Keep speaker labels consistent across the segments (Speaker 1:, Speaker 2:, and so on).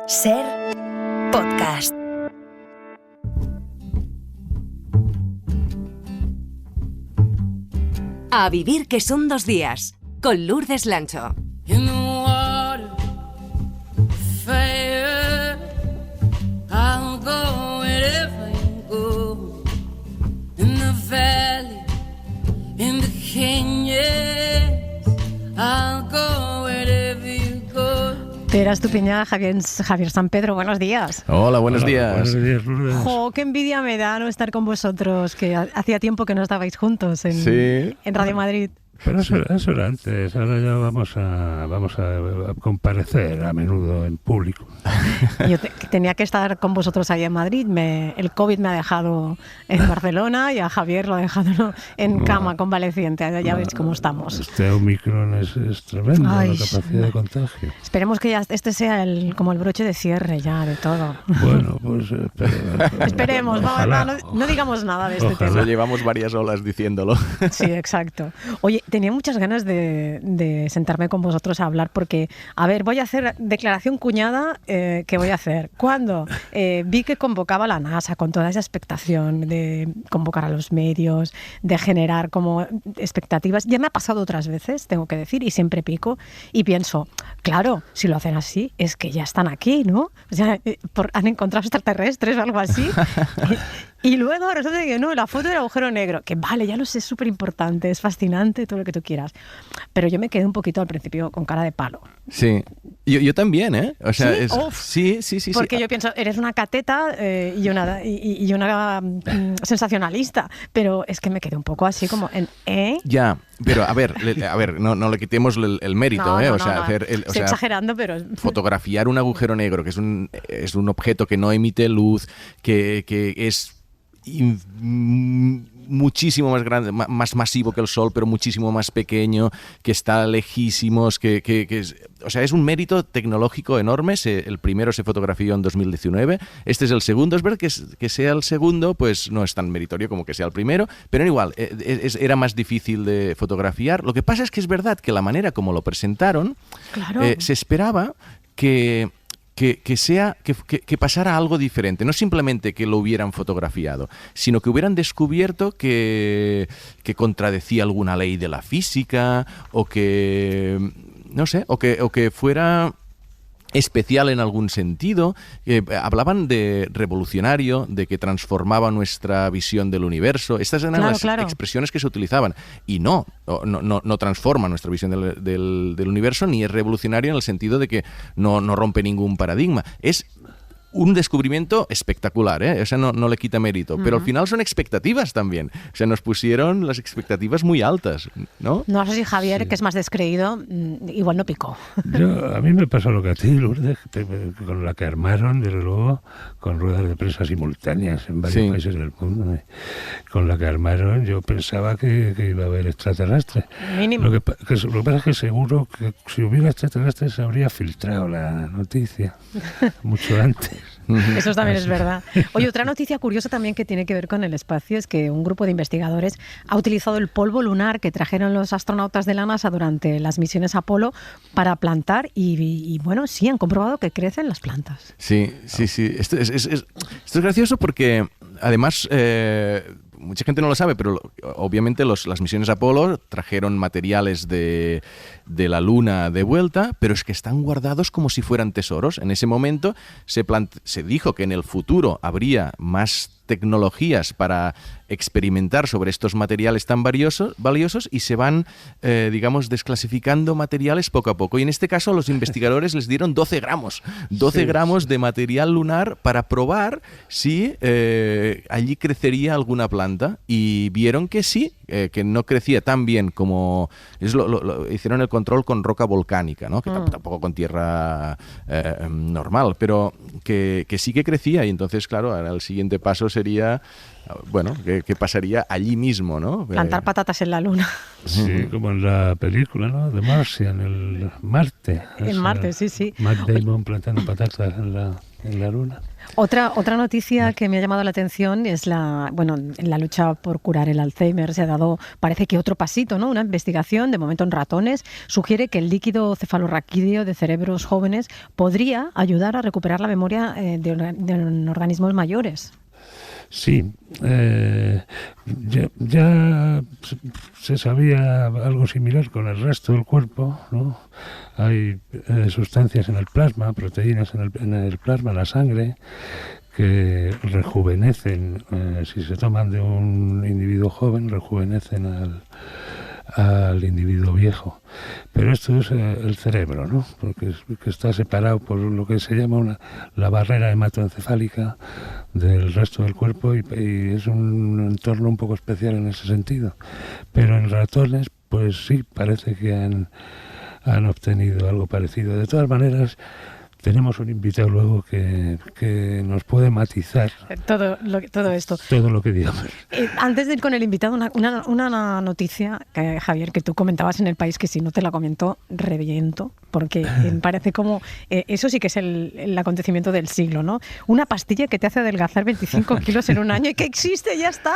Speaker 1: Ser podcast. A vivir que son 2 días, con Lourdes Lancho.
Speaker 2: Pere Estupiñán, Javier San Pedro, buenos días.
Speaker 3: Hola, buenos días.
Speaker 4: Buenos días, Lourdes.
Speaker 2: Jo, qué envidia me da no estar con vosotros, que hacía tiempo que no estabais juntos en Radio Madrid.
Speaker 4: Pero eso era antes, ahora ya vamos a comparecer a menudo en público.
Speaker 2: Yo tenía que estar con vosotros ahí en Madrid, el COVID me ha dejado en Barcelona y a Javier lo ha dejado en cama convaleciente, ya veis cómo estamos.
Speaker 4: Este Omicron es tremendo,
Speaker 2: Ay,
Speaker 4: la capacidad de contagio.
Speaker 2: Esperemos que ya este sea como el broche de cierre ya de todo.
Speaker 4: Bueno, pues
Speaker 2: esperemos, no digamos nada de este tema.
Speaker 3: Lo llevamos varias olas diciéndolo.
Speaker 2: Sí, exacto. Oye, tenía muchas ganas de sentarme con vosotros a hablar porque, a ver, voy a hacer declaración cuñada que voy a hacer. ¿Cuándo? Vi que convocaba la NASA con toda esa expectación de convocar a los medios, de generar como expectativas. Ya me ha pasado otras veces, tengo que decir, y siempre pico y pienso, claro, si lo hacen así es que ya están aquí, ¿no? O sea, han encontrado extraterrestres o algo así. Y luego resulta que no, la foto del agujero negro, que vale, ya lo sé, es súper importante, es fascinante, todo lo que tú quieras. Pero yo me quedé un poquito al principio con cara de palo.
Speaker 3: Sí, yo también, ¿eh? O sea,
Speaker 2: ¿Sí?
Speaker 3: Sí.
Speaker 2: Porque yo pienso, eres una cateta y una sensacionalista, pero es que me quedé un poco así como en
Speaker 3: Ya, pero a ver, no le quitemos el mérito,
Speaker 2: no,
Speaker 3: ¿eh?
Speaker 2: No,
Speaker 3: o sea,
Speaker 2: no. Estoy exagerando, pero
Speaker 3: fotografiar un agujero negro, que es un objeto que no emite luz, que es muchísimo más grande, más masivo que el Sol, pero muchísimo más pequeño, que está lejísimos, o sea, es un mérito tecnológico enorme. El primero se fotografió en 2019, este es el segundo. Es verdad que sea el segundo, pues no es tan meritorio como que sea el primero, pero igual, era más difícil de fotografiar. Lo que pasa es que es verdad que la manera como lo presentaron,
Speaker 2: claro.
Speaker 3: Se esperaba que pasara algo diferente, no simplemente que lo hubieran fotografiado, sino que hubieran descubierto que contradecía alguna ley de la física o que, no sé, o que fuera especial en algún sentido. Hablaban de revolucionario, de que transformaba nuestra visión del universo. Estas eran las expresiones que se utilizaban. Y no transforma nuestra visión del universo, ni es revolucionario en el sentido de que no rompe ningún paradigma. Es un descubrimiento espectacular, ¿eh? O sea, no le quita mérito. Pero al final son expectativas también. O sea, nos pusieron las expectativas muy altas, ¿no?
Speaker 2: No sé si Javier, que es más descreído, igual no picó.
Speaker 4: A mí me pasó lo que a ti, Lourdes, con la que armaron, desde luego, con ruedas de prensa simultáneas en varios países del mundo. Con la que armaron, yo pensaba que iba a haber extraterrestres.
Speaker 2: Mínimo.
Speaker 4: Lo que pasa es que seguro que si hubiera extraterrestres se habría filtrado la noticia mucho antes.
Speaker 2: Eso también es verdad. Oye, otra noticia curiosa también que tiene que ver con el espacio es que un grupo de investigadores ha utilizado el polvo lunar que trajeron los astronautas de la NASA durante las misiones Apolo para plantar y bueno, sí, han comprobado que crecen las plantas.
Speaker 3: Sí. Esto es gracioso porque además mucha gente no lo sabe, pero obviamente las misiones Apolo trajeron materiales de la Luna de vuelta, pero es que están guardados como si fueran tesoros. En ese momento se dijo que en el futuro habría más tecnologías para experimentar sobre estos materiales tan valiosos y se van, desclasificando materiales poco a poco. Y en este caso los investigadores les dieron 12 gramos de material lunar para probar si allí crecería alguna planta, y vieron que sí, que no crecía tan bien como... hicieron el control con roca volcánica, ¿no? Que tampoco con tierra normal, pero que sí que crecía. Y entonces, claro, el siguiente paso sería, bueno, que pasaría allí mismo, ¿no?
Speaker 2: Plantar patatas en la Luna.
Speaker 4: Sí, como en la película, ¿no? De Martian, el Marte.
Speaker 2: En Marte, sí.
Speaker 4: Matt Damon plantando patatas en la Luna.
Speaker 2: Otra noticia que me ha llamado la atención es en la lucha por curar el Alzheimer se ha dado, parece que otro pasito, ¿no? Una investigación, de momento en ratones, sugiere que el líquido cefalorraquídeo de cerebros jóvenes podría ayudar a recuperar la memoria de organismos mayores.
Speaker 4: Sí, ya se sabía algo similar con el resto del cuerpo, ¿no? Hay sustancias en el plasma, proteínas en el plasma, en la sangre, que rejuvenecen, si se toman de un individuo joven, rejuvenecen al individuo viejo. Pero esto es el cerebro, ¿no? Porque que está separado por lo que se llama la barrera hematoencefálica del resto del cuerpo, y es un entorno un poco especial en ese sentido. Pero en ratones, pues sí, parece que han obtenido algo parecido. De todas maneras, tenemos un invitado luego que nos puede matizar
Speaker 2: todo esto.
Speaker 4: Todo lo que digamos.
Speaker 2: Antes de ir con el invitado, una noticia, Javier, que tú comentabas en El País, que si no te la comento, reviento, porque me parece como... eso sí que es el acontecimiento del siglo, ¿no? Una pastilla que te hace adelgazar 25 kilos en un año y que existe, ya está.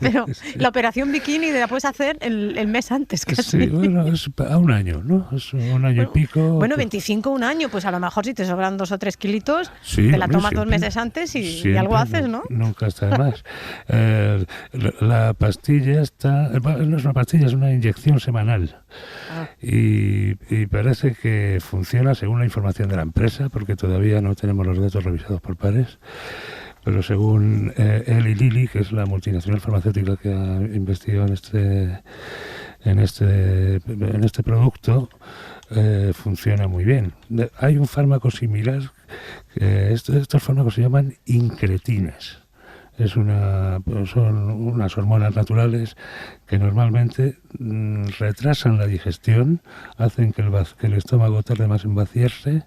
Speaker 2: Pero la operación bikini la puedes hacer el mes antes, casi.
Speaker 4: Sí, bueno, es a un año, ¿no? Es un año y pico.
Speaker 2: Bueno, 25 un año, pues a lo mejor si te sobran 2 o 3 kilitos,
Speaker 4: sí,
Speaker 2: te la tomas
Speaker 4: siempre,
Speaker 2: 2 meses antes y
Speaker 4: siempre,
Speaker 2: algo haces, ¿no?
Speaker 4: Nunca está de más. La pastilla no es una pastilla, es una inyección semanal. Y parece que funciona según la información de la empresa, porque todavía no tenemos los datos revisados por pares. Pero según Eli Lilly, que es la multinacional farmacéutica que ha investigado en este producto, funciona muy bien. Hay un fármaco similar, estos fármacos se llaman incretinas. Son unas hormonas naturales que normalmente retrasan la digestión, hacen que el estómago tarde más en vaciarse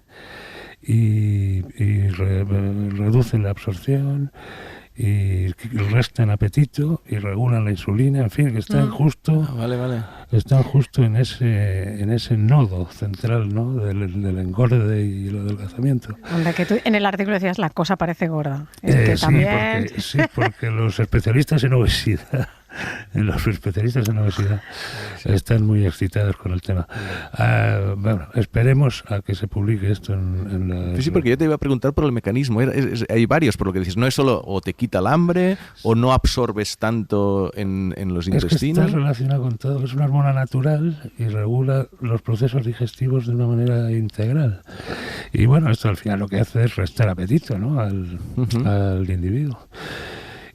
Speaker 4: y reducen la absorción y restan apetito y regulan la insulina, en fin, que están justo están justo en ese nodo central, ¿no? del engorde y el adelgazamiento.
Speaker 2: Hombre, que tú en el artículo decías la cosa parece gorda. Es que
Speaker 4: sí,
Speaker 2: también...
Speaker 4: porque los especialistas en obesidad están muy excitados con el tema. Bueno, esperemos a que se publique esto en la...
Speaker 3: Sí, porque yo te iba a preguntar por el mecanismo. Hay varios, por lo que dices. No es solo o te quita el hambre o no absorbes tanto en los intestinos.
Speaker 4: Es que está relacionado con todo. Es una hormona natural y regula los procesos digestivos de una manera integral. Y bueno, esto al final lo que hace es restar apetito, ¿no? al individuo.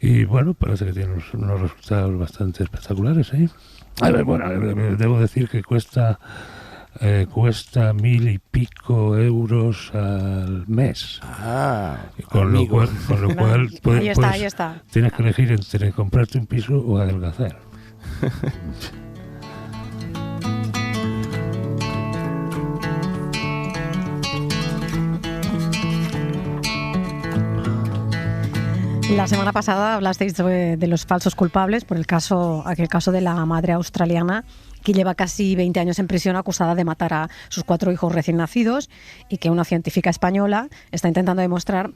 Speaker 4: Y bueno, parece que tiene unos resultados bastante espectaculares, ¿eh? A ver, bueno, debo decir que cuesta 1.000 y pico euros al mes. Con lo cual
Speaker 2: ahí está.
Speaker 4: Tienes que elegir entre comprarte un piso o adelgazar.
Speaker 2: La semana pasada hablasteis de los falsos culpables por aquel caso de la madre australiana que lleva casi 20 años en prisión acusada de matar a sus 4 hijos recién nacidos, y que una científica española está intentando demostrar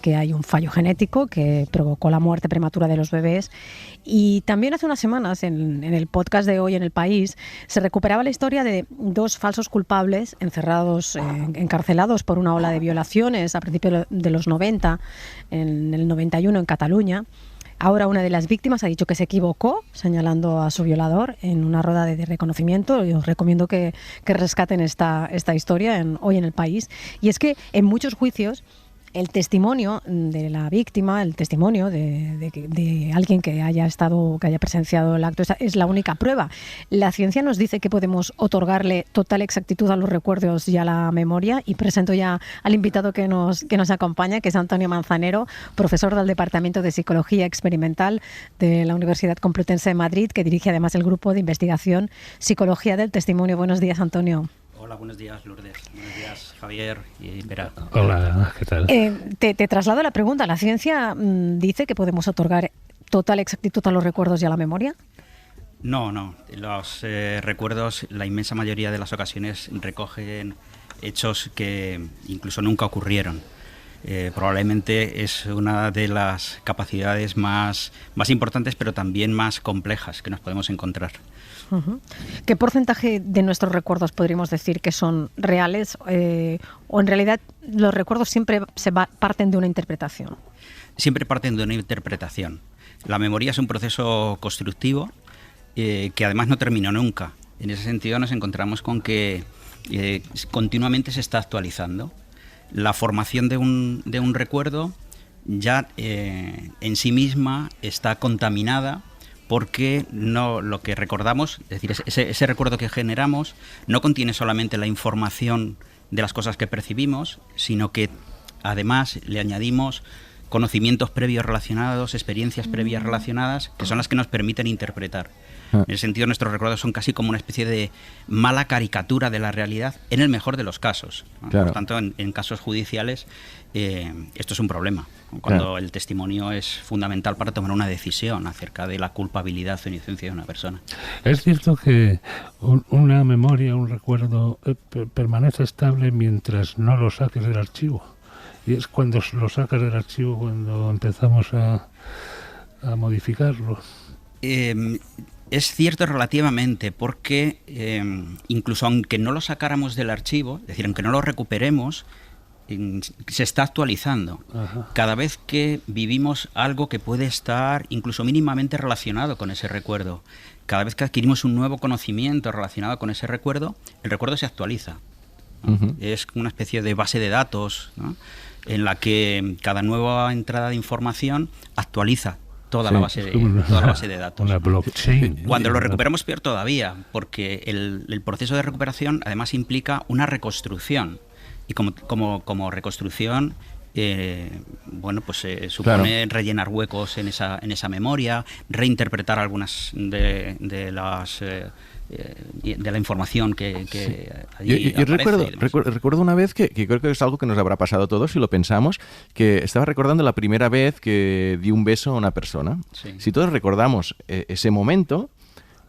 Speaker 2: que hay un fallo genético que provocó la muerte prematura de los bebés. Y también hace unas semanas en el podcast de Hoy en El País se recuperaba la historia de 2 falsos culpables encarcelados por una ola de violaciones a principios de los 90, en el 91 en Cataluña. Ahora una de las víctimas ha dicho que se equivocó señalando a su violador en una rueda de reconocimiento, y os recomiendo que rescaten esta historia Hoy en El País. Y es que en muchos juicios el testimonio de la víctima, el testimonio de alguien que haya presenciado el acto, es la única prueba. La ciencia nos dice que podemos otorgarle total exactitud a los recuerdos y a la memoria, y presento ya al invitado que nos acompaña, que es Antonio Manzanero, profesor del Departamento de Psicología Experimental de la Universidad Complutense de Madrid, que dirige además el grupo de investigación Psicología del Testimonio. Buenos días, Antonio.
Speaker 5: Hola, buenos días, Lourdes. Buenos días, Javier y Vera.
Speaker 4: Hola, ¿qué tal?
Speaker 2: Te traslado la pregunta. ¿La ciencia dice que podemos otorgar total exactitud a los recuerdos y a la memoria?
Speaker 5: No. Los recuerdos, la inmensa mayoría de las ocasiones, recogen hechos que incluso nunca ocurrieron. Probablemente es una de las capacidades más importantes, pero también más complejas que nos podemos encontrar.
Speaker 2: Uh-huh. ¿Qué porcentaje de nuestros recuerdos podríamos decir que son reales o en realidad los recuerdos siempre parten de una interpretación?
Speaker 5: Siempre parten de una interpretación. La memoria es un proceso constructivo que además no termina nunca. En ese sentido nos encontramos con que continuamente se está actualizando. La formación de un recuerdo ya en sí misma está contaminada porque no lo que recordamos, es decir, ese recuerdo que generamos no contiene solamente la información de las cosas que percibimos, sino que además le añadimos conocimientos previos relacionados, experiencias previas relacionadas, que son las que nos permiten interpretar. En ese sentido, nuestros recuerdos son casi como una especie de mala caricatura de la realidad, en el mejor de los casos, ¿no?
Speaker 3: Claro.
Speaker 5: Por tanto, en casos judiciales, esto es un problema, ¿no? Cuando el testimonio es fundamental para tomar una decisión acerca de la culpabilidad o inocencia de una persona.
Speaker 4: Es cierto que una memoria, un recuerdo, permanece estable mientras no lo saques del archivo. Y es cuando lo sacas del archivo cuando empezamos a modificarlo.
Speaker 5: Es cierto relativamente, porque incluso aunque no lo sacáramos del archivo, es decir, aunque no lo recuperemos, se está actualizando.
Speaker 4: Ajá.
Speaker 5: Cada vez que vivimos algo que puede estar incluso mínimamente relacionado con ese recuerdo, cada vez que adquirimos un nuevo conocimiento relacionado con ese recuerdo, el recuerdo se actualiza, ¿no?
Speaker 3: Uh-huh.
Speaker 5: Es una especie de base de datos, ¿no? En la que cada nueva entrada de información actualiza toda la base de datos.
Speaker 4: Una blockchain.
Speaker 5: Cuando lo recuperamos, peor todavía, porque el proceso de recuperación además implica una reconstrucción. Y como reconstrucción, supone rellenar huecos en esa memoria, reinterpretar algunas de la información que allí
Speaker 3: yo
Speaker 5: aparece.
Speaker 3: recuerdo una vez que creo que es algo que nos habrá pasado a todos si lo pensamos, que estaba recordando la primera vez que di un beso a una persona.
Speaker 5: Sí.
Speaker 3: Si todos recordamos ese momento,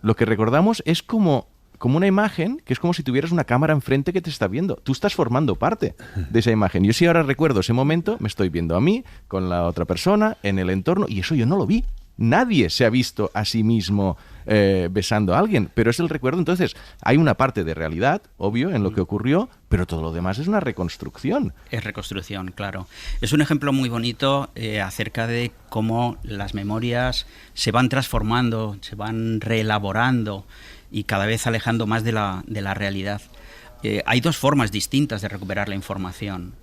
Speaker 3: lo que recordamos es como una imagen que es como si tuvieras una cámara enfrente que te está viendo. Tú estás formando parte de esa imagen. Yo si ahora recuerdo ese momento, me estoy viendo a mí con la otra persona en el entorno y eso yo no lo vi. Nadie se ha visto a sí mismo besando a alguien, pero es el recuerdo. Entonces, hay una parte de realidad, obvio, en lo que ocurrió, pero todo lo demás es una reconstrucción.
Speaker 5: Es reconstrucción, claro. Es un ejemplo muy bonito acerca de cómo las memorias se van transformando, se van reelaborando y cada vez alejando más de la realidad. Hay dos formas distintas de recuperar la información.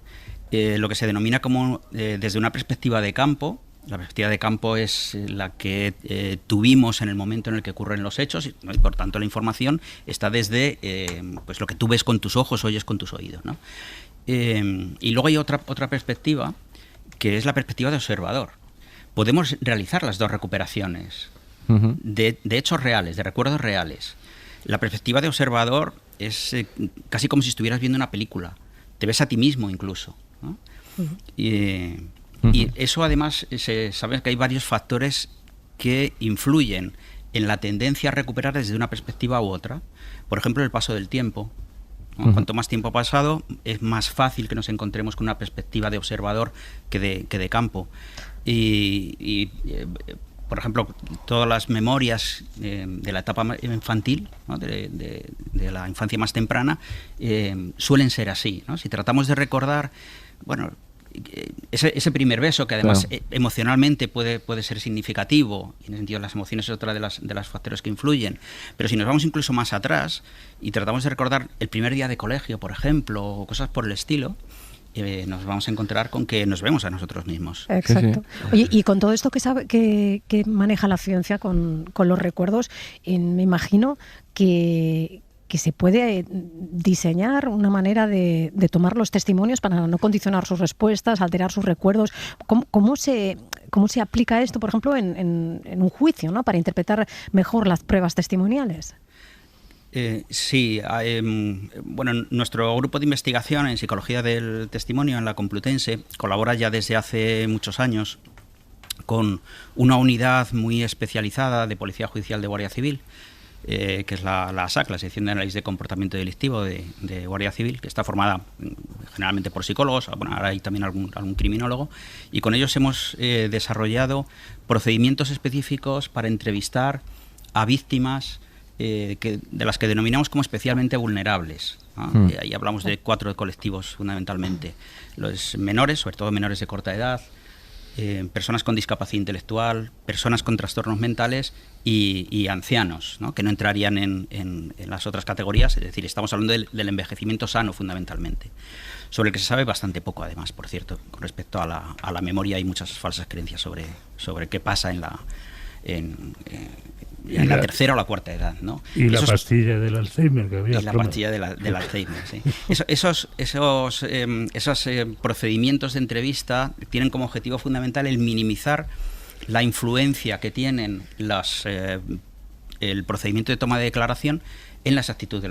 Speaker 5: Lo que se denomina como desde una perspectiva de campo. La perspectiva de campo es la que tuvimos en el momento en el que ocurren los hechos, ¿no? Y por tanto la información está desde lo que tú ves con tus ojos, oyes con tus oídos, ¿no? Y luego hay otra perspectiva, que es la perspectiva de observador. Podemos realizar las dos recuperaciones
Speaker 3: Uh-huh.
Speaker 5: de hechos reales, de recuerdos reales. La perspectiva de observador es casi como si estuvieras viendo una película. Te ves a ti mismo incluso, ¿no? Uh-huh. Y eso además se sabe que hay varios factores que influyen en la tendencia a recuperar desde una perspectiva u otra. Por ejemplo, el paso del tiempo, ¿no?
Speaker 3: Uh-huh.
Speaker 5: Cuanto más tiempo ha pasado, es más fácil que nos encontremos con una perspectiva de observador que de campo. Por ejemplo, todas las memorias de la etapa infantil, ¿no? de la infancia más temprana, suelen ser así, ¿no? Si tratamos de recordar, ese primer beso, que además emocionalmente puede ser significativo, y en el sentido las emociones es otra de las factores que influyen, pero si nos vamos incluso más atrás y tratamos de recordar el primer día de colegio, por ejemplo, o cosas por el estilo, nos vamos a encontrar con que nos vemos a nosotros mismos.
Speaker 2: Exacto.
Speaker 3: Sí.
Speaker 2: Oye, y con todo esto que maneja la ciencia con los recuerdos, me imagino que se puede diseñar una manera de tomar los testimonios para no condicionar sus respuestas, alterar sus recuerdos. ¿Cómo se aplica esto, por ejemplo, en un juicio, ¿no? Para interpretar mejor las pruebas testimoniales?
Speaker 5: Sí, nuestro grupo de investigación en psicología del testimonio en la Complutense colabora ya desde hace muchos años con una unidad muy especializada de Policía Judicial de Guardia Civil, que es la SAC, la Sección de Análisis de Comportamiento Delictivo de Guardia Civil, que está formada generalmente por psicólogos, bueno, ahora hay también algún criminólogo, y con ellos hemos desarrollado procedimientos específicos para entrevistar a víctimas de las que denominamos como especialmente vulnerables, ¿no? Ahí hablamos de 4 colectivos fundamentalmente: los menores, sobre todo menores de corta edad, personas con discapacidad intelectual, personas con trastornos mentales y ancianos, ¿no? Que no entrarían en las otras categorías. Es decir, estamos hablando del envejecimiento sano fundamentalmente, sobre el que se sabe bastante poco, además, por cierto. Con respecto a la memoria hay muchas falsas creencias sobre qué pasa en la tercera o la cuarta edad, ¿no?
Speaker 4: Y la pastilla del Alzheimer que había.
Speaker 5: Y la pastilla del Alzheimer, sí. Esos procedimientos de entrevista tienen como objetivo fundamental el minimizar la influencia que tienen el procedimiento de toma de declaración en la exactitud de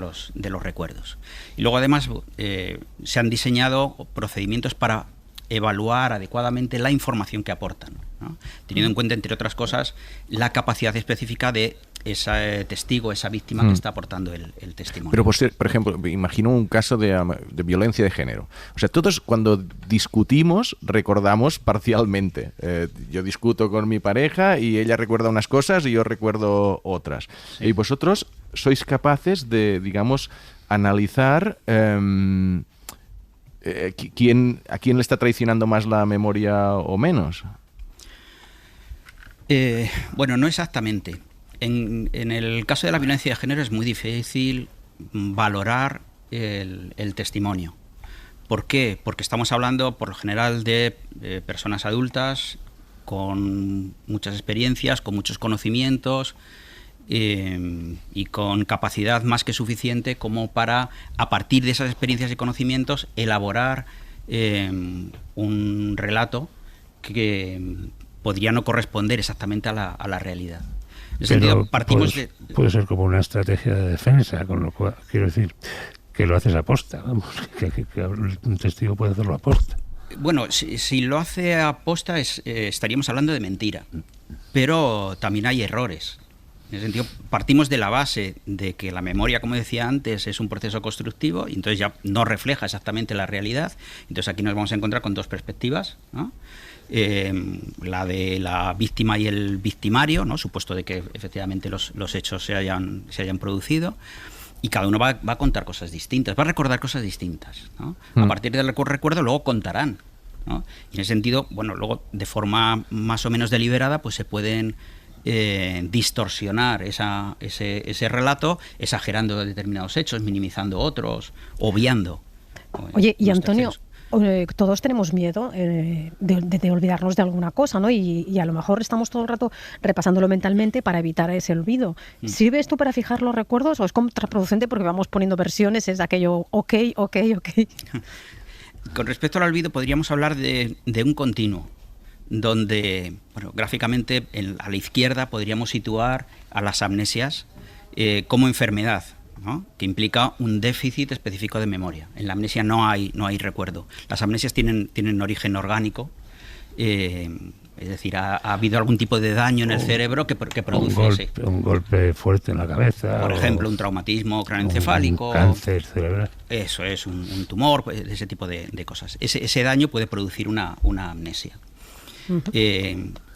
Speaker 5: los recuerdos. Y luego, además, se han diseñado procedimientos para evaluar adecuadamente la información que aportan, ¿no? Teniendo en cuenta, entre otras cosas, la capacidad específica de ese testigo, esa víctima que está aportando el testimonio.
Speaker 3: Pero, por ejemplo, me imagino un caso de violencia de género. O sea, todos cuando discutimos recordamos parcialmente. Yo discuto con mi pareja y ella recuerda unas cosas y yo recuerdo otras. Sí. Y vosotros sois capaces de, digamos, analizar a quién le está traicionando más la memoria o menos.
Speaker 5: Bueno, no exactamente. En el caso de la violencia de género es muy difícil valorar el testimonio. ¿Por qué? Porque estamos hablando, por lo general, de personas adultas con muchas experiencias, con muchos conocimientos y con capacidad más que suficiente como para, a partir de esas experiencias y conocimientos, elaborar un relato que podría no corresponder exactamente a la realidad. En ese sentido, partimos
Speaker 4: puede ser como una estrategia de defensa, con lo cual, quiero decir, que lo haces aposta, vamos, que un testigo puede hacerlo aposta.
Speaker 5: Bueno, si lo hace aposta estaríamos hablando de mentira, pero también hay errores. En ese sentido, partimos de la base de que la memoria, como decía antes, es un proceso constructivo y entonces ya no refleja exactamente la realidad. Entonces aquí nos vamos a encontrar con 2 perspectivas, ¿no? La de la víctima y el victimario, ¿no? Supuesto de que efectivamente los hechos se hayan producido, y cada uno va a contar cosas distintas, va a recordar cosas distintas, ¿no? A partir del recuerdo luego contarán, ¿no? Y en ese sentido, bueno, luego de forma más o menos deliberada pues se pueden distorsionar ese relato, exagerando determinados hechos, minimizando otros, obviando.
Speaker 2: Oye, y Antonio, todos tenemos miedo de olvidarnos de alguna cosa, ¿no? Y a lo mejor estamos todo el rato repasándolo mentalmente para evitar ese olvido. ¿Sirve esto para fijar los recuerdos o es contraproducente porque vamos poniendo versiones, es aquello ok?
Speaker 5: Con respecto al olvido podríamos hablar de un continuo, donde, bueno, gráficamente a la izquierda podríamos situar a las amnesias como enfermedad, ¿no? Que implica un déficit específico de memoria. En la amnesia no hay recuerdo. Las amnesias tienen origen orgánico, es decir, ha habido algún tipo de daño en el cerebro que produce
Speaker 4: un golpe fuerte en la cabeza,
Speaker 5: por ejemplo, un traumatismo craneoencefálico,
Speaker 4: un cáncer cerebral.
Speaker 5: Eso es, un tumor, pues, ese tipo de cosas. Ese daño puede producir una amnesia.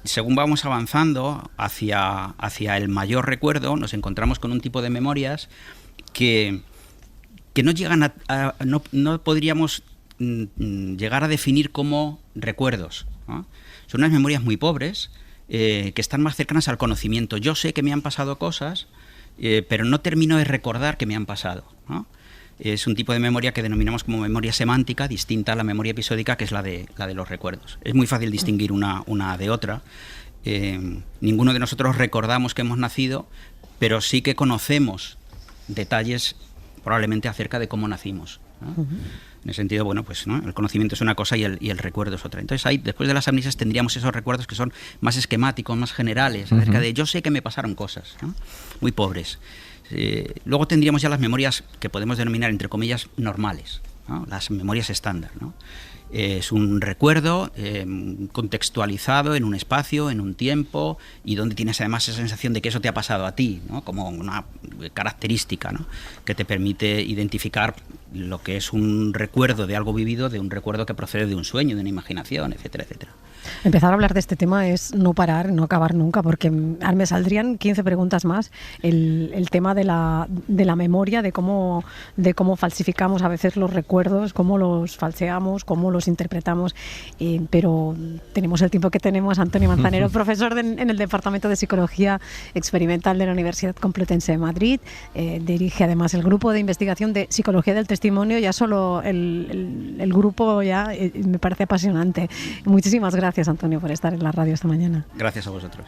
Speaker 5: Según vamos avanzando hacia el mayor recuerdo, nos encontramos con un tipo de memorias que no llegan no podríamos llegar a definir como recuerdos, ¿no? Son unas memorias muy pobres que están más cercanas al conocimiento. Yo sé que me han pasado cosas, pero no termino de recordar que me han pasado, ¿no? Es un tipo de memoria que denominamos como memoria semántica, distinta a la memoria episódica, que es la de los recuerdos. Es muy fácil distinguir una de otra. Ninguno de nosotros recordamos que hemos nacido, pero sí que conocemos detalles probablemente acerca de cómo nacimos, ¿no? En ese sentido, bueno, pues, ¿no? El conocimiento es una cosa y el recuerdo es otra. Entonces ahí, después de las amnesias, tendríamos esos recuerdos que son más esquemáticos, más generales, acerca de yo sé que me pasaron cosas, ¿no? Muy pobres. Luego tendríamos ya las memorias que podemos denominar, entre comillas, normales, ¿no? Las memorias estándar, ¿no? Es un recuerdo contextualizado en un espacio, en un tiempo, y donde tienes además esa sensación de que eso te ha pasado a ti, ¿no? Como una característica, ¿no? Que te permite identificar lo que es un recuerdo de algo vivido, de un recuerdo que procede de un sueño, de una imaginación, etcétera, etcétera.
Speaker 2: Empezar a hablar de este tema es no parar, no acabar nunca, porque me saldrían 15 preguntas más. El tema de la memoria, de cómo falsificamos a veces los recuerdos, cómo los falseamos, cómo los interpretamos, pero tenemos el tiempo que tenemos. Antonio Manzanero, profesor en el Departamento de Psicología Experimental de la Universidad Complutense de Madrid, dirige además el grupo de investigación de Psicología del Testimonio. Ya solo el grupo ya me parece apasionante. Muchísimas gracias, Antonio, por estar en la radio esta mañana.
Speaker 5: Gracias a vosotros.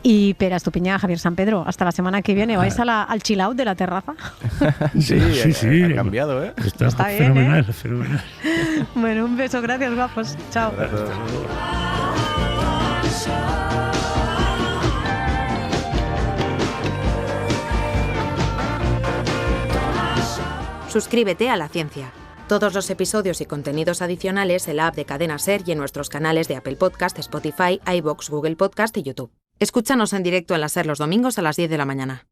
Speaker 2: Y Pere Estupiñán, Javier San Pedro, hasta la semana que viene. ¿Vais al chill out de la terraza?
Speaker 3: Sí, ha cambiado, ¿eh?
Speaker 2: Está
Speaker 4: fenomenal,
Speaker 2: bien, ¿eh?
Speaker 4: fenomenal.
Speaker 2: Bueno, un beso, gracias, guapos. Chao.
Speaker 3: Gracias.
Speaker 6: Suscríbete a La Ciencia. Todos los episodios y contenidos adicionales en la app de Cadena SER y en nuestros canales de Apple Podcast, Spotify, iVoox, Google Podcast y YouTube. Escúchanos en directo en la SER los domingos a las 10 de la mañana.